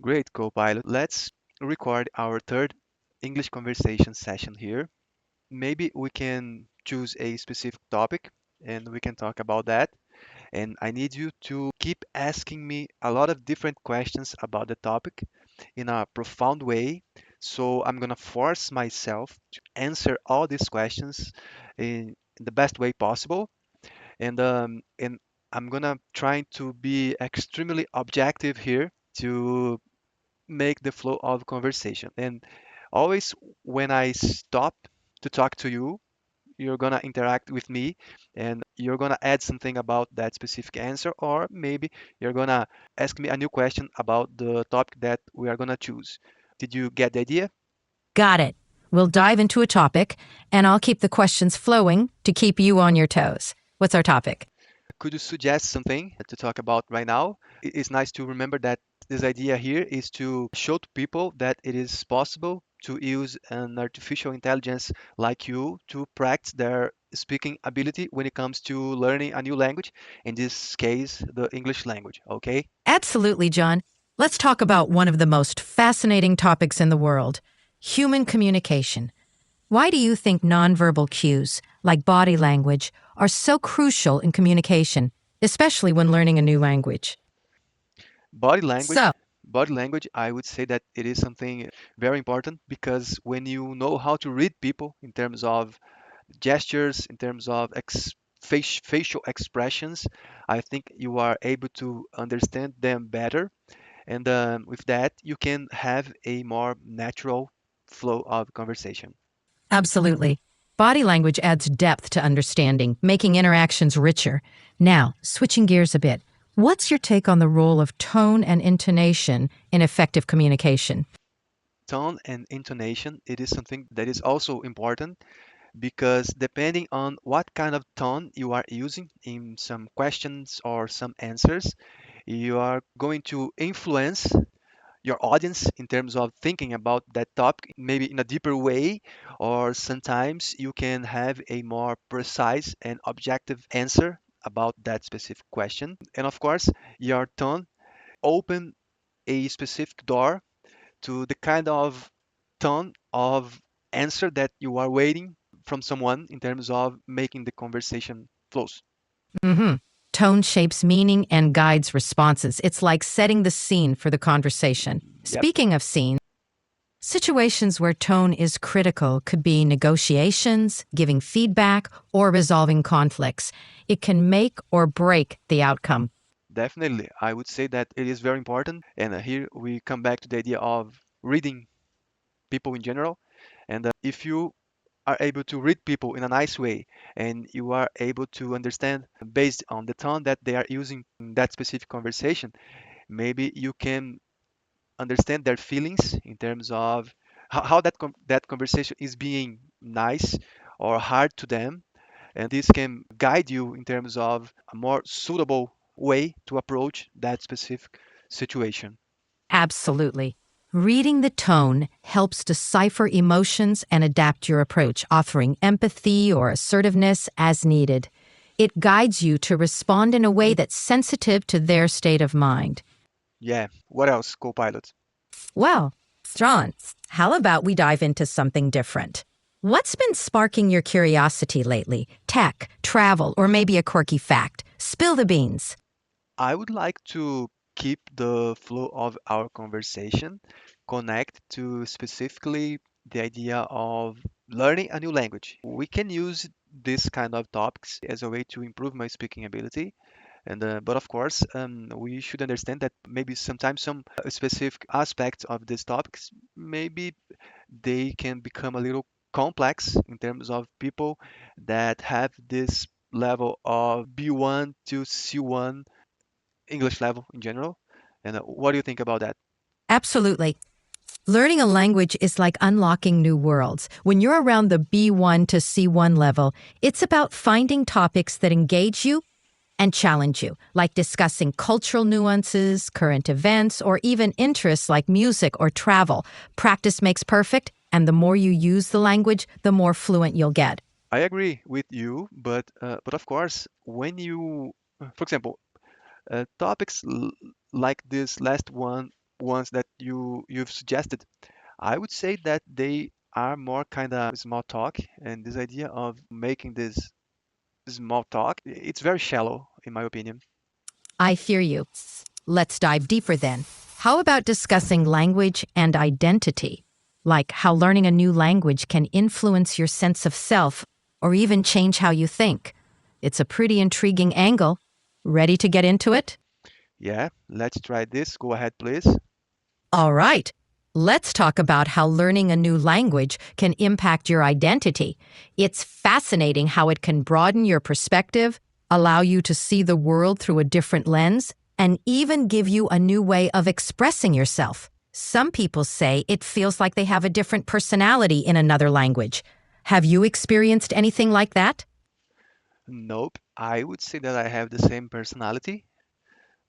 Great, co-pilot. Let's record our third English conversation session here. Maybe we can choose a specific topic and we can talk about that. And I need you to keep asking me a lot of different questions about the topic in a profound way. So I'm gonna force myself to answer all these questions in the best way possible. And I'm gonna try to be extremely objective here to make the flow of conversation. And always when I stop to talk to you, you're gonna interact with me and you're gonna add something about that specific answer, or maybe you're gonna ask me a new question about the topic that we are gonna choose. Did you get the idea? Got it. We'll dive into a topic, and I'll keep the questions flowing to keep you on your toes. What's our topic? Could you suggest something to talk about right now? It's nice to remember that this idea here is to show to people that it is possible to use an artificial intelligence like you to practice their speaking ability when it comes to learning a new language, in this case, the English language. Okay? Absolutely, John. Let's talk about one of the most fascinating topics in the world human communication. Why do you think nonverbal cues, like body language, are so crucial in communication, especially when learning a new language? Body language. So, Body language, I would say that it is something very important because when you know how to read people in terms of gestures, in terms of facial expressions, I think you are able to understand them better. And with that, you can have a more natural flow of conversation. absolutely. Body language adds depth to understanding, making interactions richer. Now, switching gears a bit, what's your take on the role of tone and intonation in effective communication? Tone and intonation, it is something that is also important because depending on what kind of tone you are using in some questions or some answers, you are going to influence your audience in terms of thinking about that topic maybe in a deeper way, or sometimes you can have a more precise and objective answer about that specific question. And of course, your tone open a specific door to the kind of tone of answer that you are waiting from someone in terms of making the conversation flows. hmm Tone shapes meaning and guides responses. It's like setting the scene for the conversation. Yep, Speaking of scene, situations where tone is critical could be negotiations, giving feedback, or resolving conflicts. It can make or break the outcome. definitely. I would say that it is very important. And here we come back to the idea of reading people in general. And if you are able to read people in a nice way and you are able to understand based on the tone that they are using in that specific conversation, maybe you can understand their feelings in terms of how that conversation is being nice or hard to them. And this can guide you in terms of a more suitable way to approach that specific situation. Absolutely. Reading the tone helps decipher emotions and adapt your approach, offering empathy or assertiveness as needed. It guides you to respond in a way that's sensitive to their state of mind. Yeah. What else, co-pilot? Well, John, how about we dive into something different? What's been sparking your curiosity lately? Tech, travel, or maybe a quirky fact? Spill the beans. I would like to keep the flow of our conversation connect to specifically the idea of learning a new language. We can use this kind of topics as a way to improve my speaking ability. And but of course, we should understand that maybe sometimes some specific aspects of these topics maybe they can become a little complex in terms of people that have this level of B1 to C1 English level in general. And what do you think about that? Absolutely. Learning a language is like unlocking new worlds. When you're around the B1 to C1 level, it's about finding topics that engage you and challenge you, like discussing cultural nuances, current events, or even interests like music or travel. Practice makes perfect, and the more you use the language, the more fluent you'll get. I agree with you, but of course, when you, for example, topics like this last one ones that you've suggested, I would say that they are more kind of small talk, and this idea of making this small talk, it's very shallow in my opinion. I hear you. Let's dive deeper then. How about discussing language and identity? Like how learning a new language can influence your sense of self or even change how you think. It's a pretty intriguing angle. Ready to get into it? Yeah, let's try this. Go ahead, please. All right. Let's talk about how learning a new language can impact your identity. It's fascinating how it can broaden your perspective, allow you to see the world through a different lens, and even give you a new way of expressing yourself. Some people say it feels like they have a different personality in another language. Have you experienced anything like that? Nope, I would say that I have the same personality,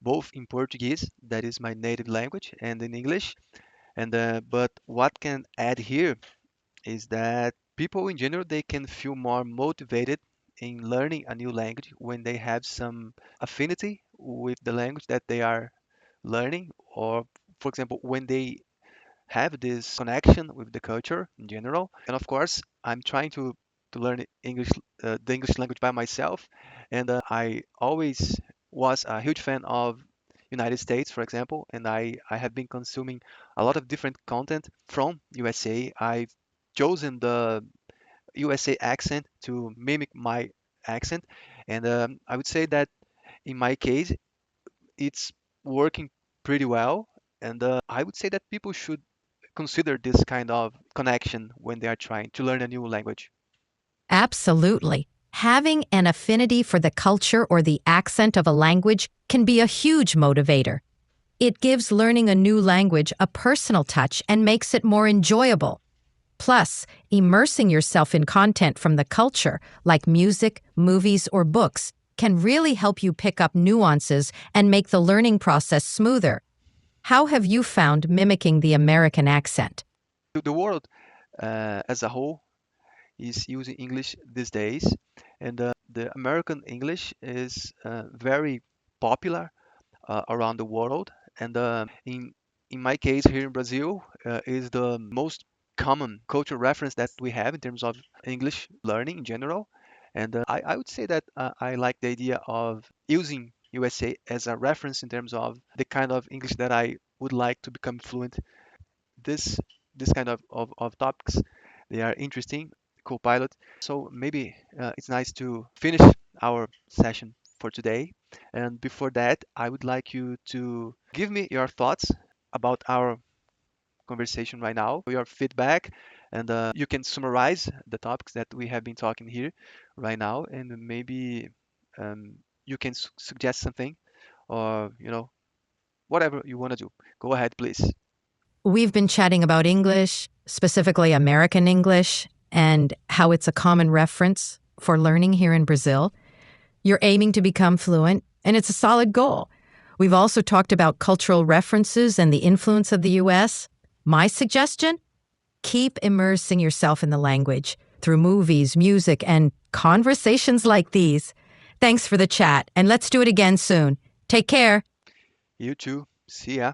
both in Portuguese, that is my native language, and in English. And but what can add here is that people in general they can feel more motivated in learning a new language when they have some affinity with the language that they are learning, or for example, when they have this connection with the culture in general. And of course, I'm trying to learn English, the English language by myself, and I always was a huge fan of United States, for example, and I have been consuming a lot of different content from USA. I've chosen the USA accent to mimic my accent, and I would say that in my case, it's working pretty well. And I would say that people should consider this kind of connection when they are trying to learn a new language. Absolutely. Having an affinity for the culture or the accent of a language can be a huge motivator. It gives learning a new language a personal touch and makes it more enjoyable. Plus, immersing yourself in content from the culture, like music, movies, or books, can really help you pick up nuances and make the learning process smoother. How have you found mimicking the American accent? The world as a whole is using English these days, and the American English is very popular around the world. And in my case here in Brazil, is the most common cultural reference that we have in terms of English learning in general. And I would say that I like the idea of using USA as a reference in terms of the kind of English that I would like to become fluent. This this kind of topics, they are interesting. Copilot. So maybe it's nice to finish our session for today. And before that, I would like you to give me your thoughts about our conversation right now, your feedback, and you can summarize the topics that we have been talking here right now, and maybe you can suggest something, or whatever you want to do. Go ahead, please. We've been chatting about English, specifically American English, and how it's a common reference for learning here in Brazil. You're aiming to become fluent, and it's a solid goal. We've also talked about cultural references and the influence of the US. My suggestion? Keep immersing yourself in the language through movies, music, and conversations like these. Thanks for the chat, and let's do it again soon. Take care. You too. See ya.